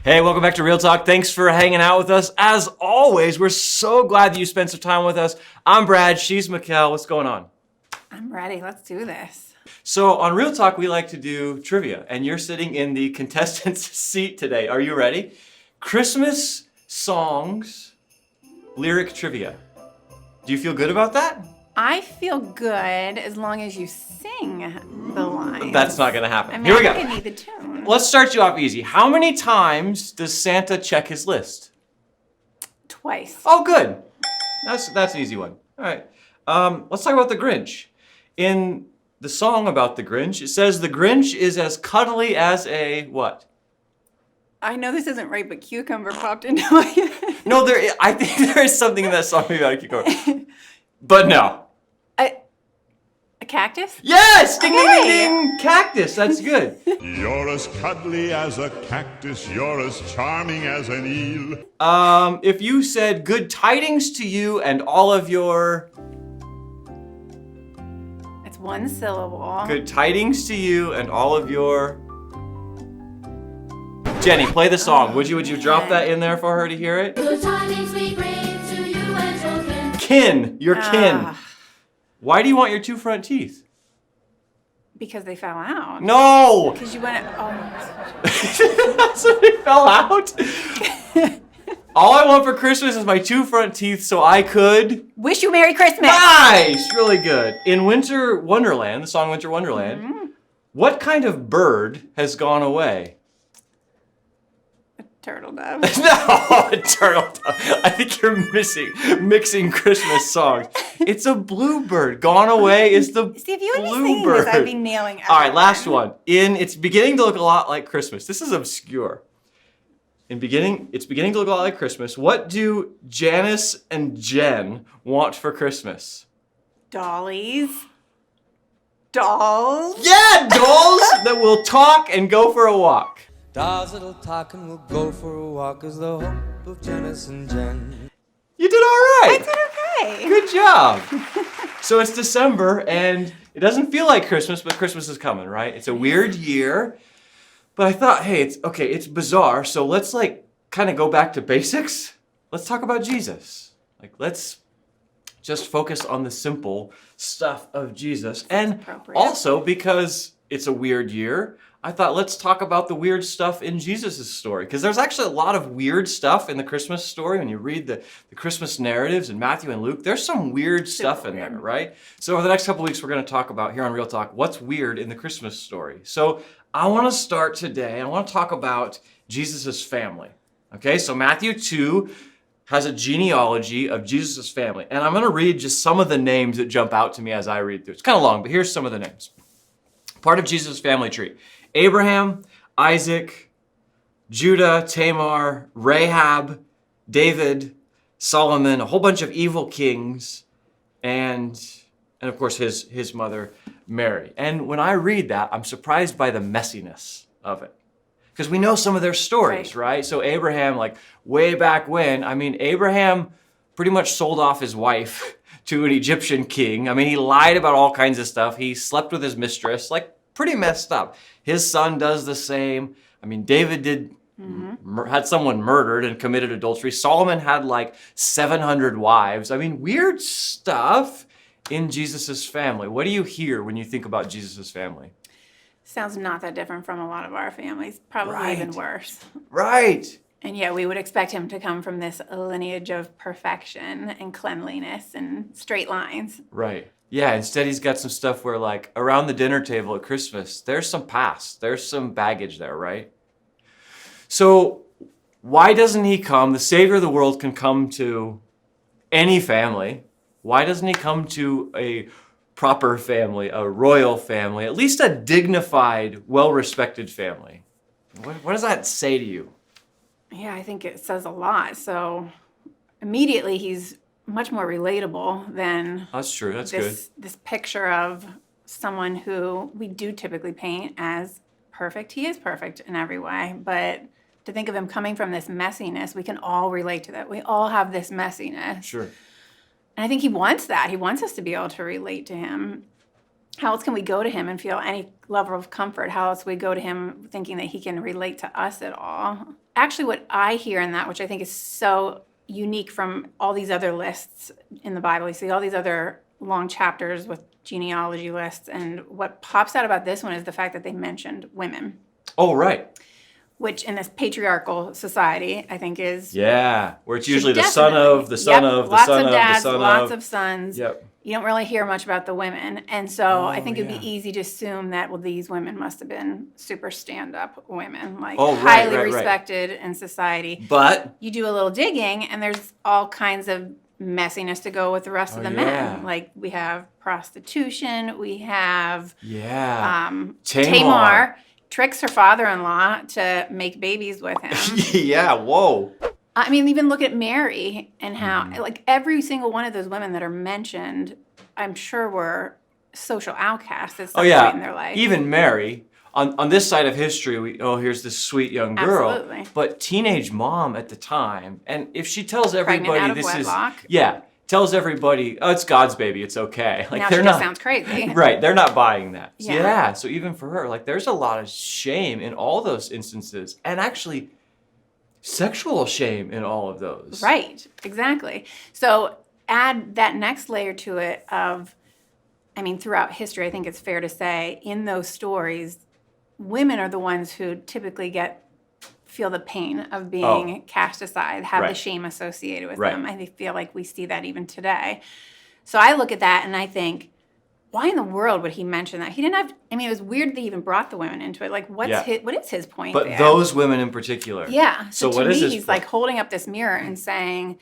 Hey, welcome back to Real Talk. Thanks for hanging out with us. As always, we're so glad that you spent some time with us. I'm Brad, she's Michál. What's going on? I'm ready. Let's do this. So on Real Talk, we like to do trivia, and you're sitting in the contestant's seat today. Are you ready? Christmas songs, lyric trivia. Do you feel good about that? I feel good as long as you sing the lines. That's not going to happen. I mean, Here we go. I need the tune. Let's start you off easy. How many times does Santa check his list? Twice. Oh, good. That's an easy one. All right. Let's talk about the Grinch. In the song about the Grinch, it says the Grinch is as cuddly as a what? I know this isn't right, but cucumber popped into my head. No, I think there is something in that song about a cucumber. But no. A cactus? Yes! Ding, ding, ding, ding! Cactus. That's good. You're as cuddly as a cactus, you're as charming as an eel. If you said good tidings to you and all of your... It's one syllable. Good tidings to you and all of your... Jenny, play the song. Would you drop that in there for her to hear it? Good tidings we bring to you and your kin. Kin. Your kin. Why do you want your two front teeth? Because they fell out. No! Because you went, So they fell out? All I want for Christmas is my two front teeth so I could... Wish you Merry Christmas! Nice! Really good. In Winter Wonderland, the song Winter Wonderland, what kind of bird has gone away? Turtle dove. No, a turtle dove. I think you're mixing Christmas songs. It's a bluebird. Gone away is the See, if you would be bluebird. singing this, I'd be nailing everything. All right, last one. It's beginning to look a lot like Christmas. This is obscure. It's beginning to look a lot like Christmas. What do Janice and Jen want for Christmas? Dollies. Dolls. Yeah, dolls that will talk and go for a walk. Dolls that'll talk and we'll go for a walk is the hope of Janice and Jen. You did all right. I did okay. Good job. So it's December, and it doesn't feel like Christmas, but Christmas is coming, right? It's a weird year, but I thought, hey, it's bizarre, so let's kind of go back to basics. Let's talk about Jesus. Let's just focus on the simple stuff of Jesus. And also, because it's a weird year, I thought, let's talk about the weird stuff in Jesus' story. Because there's actually a lot of weird stuff in the Christmas story. When you read the Christmas narratives in Matthew and Luke, there's some weird stuff in there, right? So over the next couple of weeks, we're going to talk about, here on Real Talk, what's weird in the Christmas story. So I want to start today, I want to talk about Jesus' family. Okay, so Matthew 2 has a genealogy of Jesus' family. And I'm going to read just some of the names that jump out to me as I read through. It's kind of long, but here's some of the names. Part of Jesus' family tree. Abraham, Isaac, Judah, Tamar, Rahab, David, Solomon, a whole bunch of evil kings, and of course his mother, Mary. And when I read that, I'm surprised by the messiness of it. Because we know some of their stories, right? So Abraham, way back when, Abraham pretty much sold off his wife to an Egyptian king. He lied about all kinds of stuff. He slept with his mistress, pretty messed up. His son does the same. David had someone murdered and committed adultery. Solomon had 700 wives. Weird stuff in Jesus' family. What do you hear when you think about Jesus' family? Sounds not that different from a lot of our families. Probably even worse. Right. And yeah, we would expect him to come from this lineage of perfection and cleanliness and straight lines. Right. Yeah, instead he's got some stuff where around the dinner table at Christmas, there's some past, there's some baggage there, right? So why doesn't he come? The Savior of the world can come to any family. Why doesn't he come to a proper family, a royal family, at least a dignified, well-respected family? What does that say to you? Yeah, I think it says a lot. So immediately he's much more relatable than That's true. That's good. This picture of someone who we do typically paint as perfect. He is perfect in every way, but to think of him coming from this messiness, we can all relate to that. We all have this messiness. Sure. And I think he wants that. He wants us to be able to relate to him. how else can we go to him and feel any level of comfort? How else we go to him thinking that he can relate to us at all? Actually, what I hear in that, which I think is so unique from all these other lists in the Bible, you see all these other long chapters with genealogy lists, and what pops out about this one is the fact that they mentioned women, Oh, right. which in this patriarchal society, I think is Yeah, where it's usually the should son definitely- of, the son Yep, of, the lots son of of, dads, the son lots of. of sons. Yep. You don't really hear much about the women, and so I Oh, think it'd yeah. be easy to assume that, well, these women must have been super stand-up women, like Oh, right, highly right, right. respected in society. But You do a little digging, and there's all kinds of messiness to go with the rest of the yeah. men. Like we have prostitution, we have yeah, Tamar tricks her father-in-law to make babies with him. yeah. Whoa. I mean, even look at Mary and how, Mm-hmm. like, every single one of those women that are mentioned, I'm sure were social outcasts at some Oh yeah. point in their life. Even Mary. On this side of history, here's this sweet young girl. Absolutely. But teenage mom at the time, and if she tells Pregnant everybody out of this wedlock. tells everybody, oh, it's God's baby, it's okay. Like now they're she not just sounds crazy. right. They're not buying that. So, Yeah. yeah. So even for her, like there's a lot of shame in all those instances, and actually sexual shame in all of those. Right, exactly. So add that next layer to it of, I mean, throughout history, I think it's fair to say, in those stories, women are the ones who typically feel the pain of being cast aside, have the Right. shame associated with Right. them. I feel like we see that even today. So I look at that and I think, why in the world would he mention that? He didn't have, I mean, it was weird that he even brought the women into it. Like, what is his point But there? those women in particular. Yeah. So So what to is me, his he's point? like holding up this mirror and saying,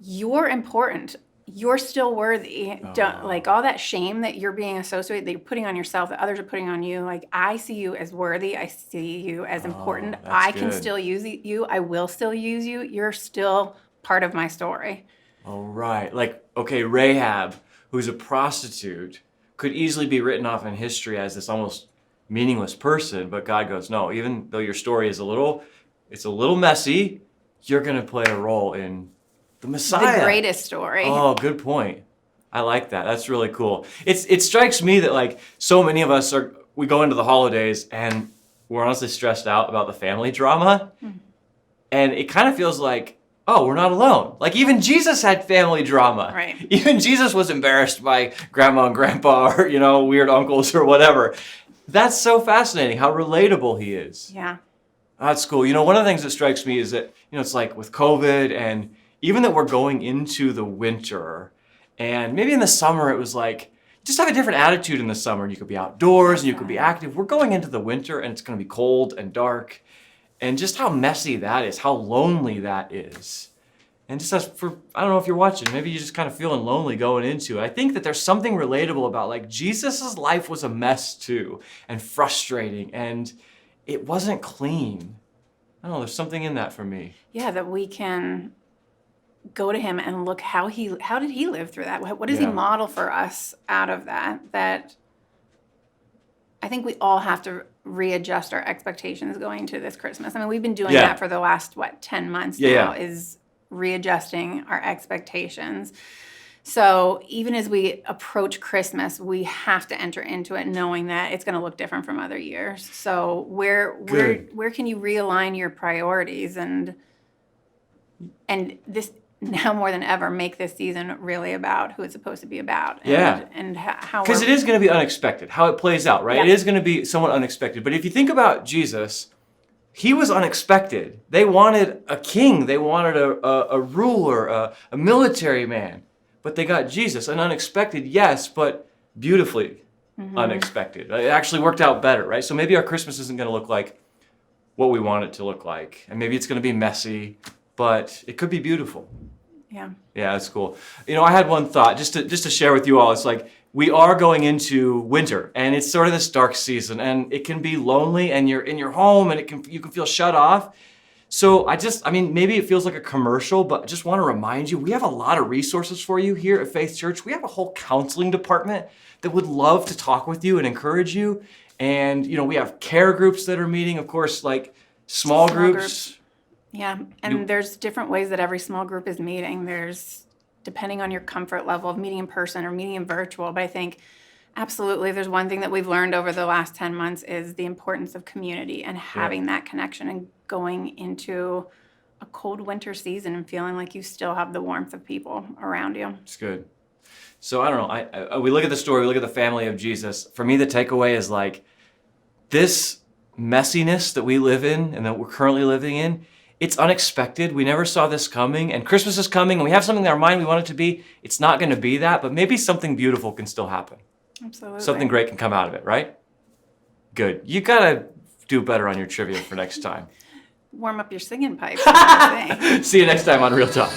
"You're important. You're still worthy. Don't like all that shame that you're being associated, that you're putting on yourself, that others are putting on you. Like I see you as worthy. I see you as important. that's I can good. still use you. I will still use you. You're still part of my story." All right. Like, okay, Rahab, who's a prostitute, could easily be written off in history as this almost meaningless person, but God goes, no, even though your story is a little messy, you're going to play a role in the Messiah. The greatest story. Oh, good point. I like that. That's really cool. It strikes me that like so many of us we go into the holidays and we're honestly stressed out about the family drama. And it kind of feels like, oh, we're not alone. Like even Jesus had family drama. Right. Even Jesus was embarrassed by grandma and grandpa or, weird uncles or whatever. That's so fascinating how relatable he is. Yeah. That's cool. One of the things that strikes me is that, it's like with COVID and even that we're going into the winter and maybe in the summer it was like, just have a different attitude in the summer. You could be outdoors and you could be active. We're going into the winter and it's going to be cold and dark. And just how messy that is, how lonely that is. And just I don't know if you're watching, maybe you're just kind of feeling lonely going into it. I think that there's something relatable about like Jesus's life was a mess too and frustrating and it wasn't clean. I don't know, there's something in that for me. Yeah, that we can go to him and look how did he live through that? What does he Yeah. model for us out of that? That I think we all have to readjust our expectations going to this Christmas. I mean, we've been doing Yeah. that for the last 10 months Yeah, now, is readjusting our expectations. So even as we approach Christmas, we have to enter into it knowing that it's going to look different from other years. So where can you realign your priorities and this now more than ever make this season really about who it's supposed to be about? And how Because it is going to be unexpected, how it plays out, right? Yeah. It is going to be somewhat unexpected. But if you think about Jesus, he was unexpected. They wanted a king. They wanted a ruler, a military man. But they got Jesus, an unexpected, yes, but beautifully unexpected. It actually worked out better, right? So maybe our Christmas isn't going to look like what we want it to look like. And maybe it's going to be messy, but it could be beautiful. Yeah. Yeah, that's cool. I had one thought just to share with you all. It's like we are going into winter, and it's sort of this dark season, and it can be lonely, and you're in your home, and you can feel shut off. So maybe it feels like a commercial, but I just want to remind you, we have a lot of resources for you here at Faith Church. We have a whole counseling department that would love to talk with you and encourage you. And we have care groups that are meeting, of course, like small groups. Yeah, and there's different ways that every small group is meeting. There's, depending on your comfort level of meeting in person or meeting in virtual, but I think Absolutely. If there's one thing that we've learned over the last 10 months is the importance of community and having that connection and going into a cold winter season and feeling like you still have the warmth of people around you. It's good. So I don't know. We look at the story, we look at the family of Jesus. For me, the takeaway is like this messiness that we live in and that we're currently living in, it's unexpected. We never saw this coming, and Christmas is coming, and we have something in our mind we want it to be. It's not going to be that, but maybe something beautiful can still happen. Absolutely. Something great can come out of it, right? Good. You got to do better on your trivia for next time. Warm up your singing pipes. That's the thing. See you next time on Real Talk.